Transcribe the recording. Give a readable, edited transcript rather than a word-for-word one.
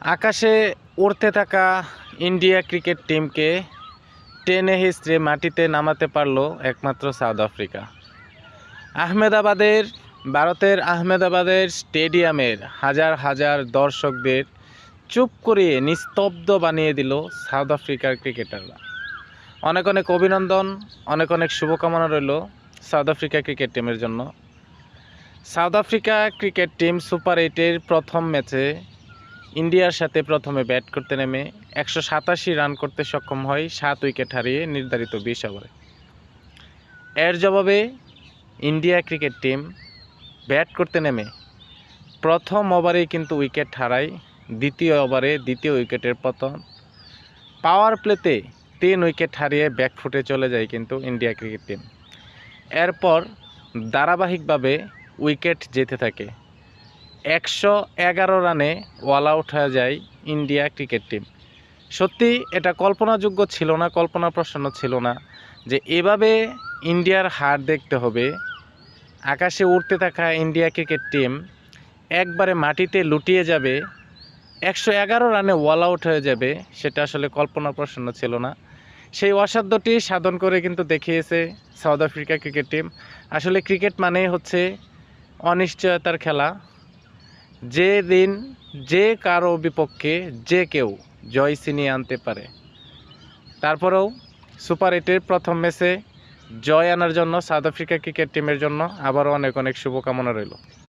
আকাশে উড়তে থাকা ইন্ডিয়া ক্রিকেট টিমকে টেনে হিঁচড়ে মাটিতে নামাতে পারল একমাত্র সাউথ আফ্রিকা। ভারতের আহমেদাবাদের স্টেডিয়ামের হাজার হাজার দর্শকদের চুপ করিয়ে নিস্তব্ধ বানিয়ে দিল সাউথ আফ্রিকার ক্রিকেটাররা। অনেক অনেক অভিনন্দন, অনেক অনেক শুভকামনা রইল সাউথ আফ্রিকা ক্রিকেট টিমের জন্য। South Africa cricket team super 8-এর প্রথম ম্যাচে ইন্ডিয়ার সাথে প্রথমে ব্যাট করতে নেমে 187 রান করতে সক্ষম হয় 7 উইকেট হারিয়ে নির্ধারিত 20 ওভারে। এর জবাবে ইন্ডিয়া ক্রিকেট টিম ব্যাট করতে নেমে প্রথম ওভারেই কিন্তু উইকেট হারায়। দ্বিতীয় ওভারে দ্বিতীয় উইকেটের পতন। পাওয়ার প্লেতে 3 উইকেট হারিয়ে ব্যাকফুটে চলে যায় কিন্তু ইন্ডিয়া ক্রিকেট টিম। এরপর ধারাবাহিকভাবে উইকেট যেতে থাকে। 111 রানে অল আউট হয়ে যায় ইন্ডিয়া ক্রিকেট টিম। সত্যি এটা কল্পনাযোগ্য ছিল না, কল্পনাপ্রসন্ন ছিল না যে এভাবে ইন্ডিয়ার হার দেখতে হবে। আকাশে উড়তে থাকা ইন্ডিয়া ক্রিকেট টিম একবারে মাটিতে লুটিয়ে যাবে, 111 রানে অল আউট হয়ে যাবে, সেটা আসলে কল্পনাপ্রসন্ন ছিল না। সেই অসাধ্যটি সাধন করে কিন্তু দেখিয়েছে সাউথ আফ্রিকা ক্রিকেট টিম। আসলে ক্রিকেট মানেই হচ্ছে অনিশ্চয়তার খেলা। যে দিন যে কারো বিপক্ষে যে কেউ জয় ছিনিয়ে আনতে পারে। তারপরেও সুপার 8-এর প্রথম ম্যাচে জয় আনার জন্য সাউথ আফ্রিকা ক্রিকেট টিমের জন্য আবারও অনেক অনেক শুভকামনা রইল।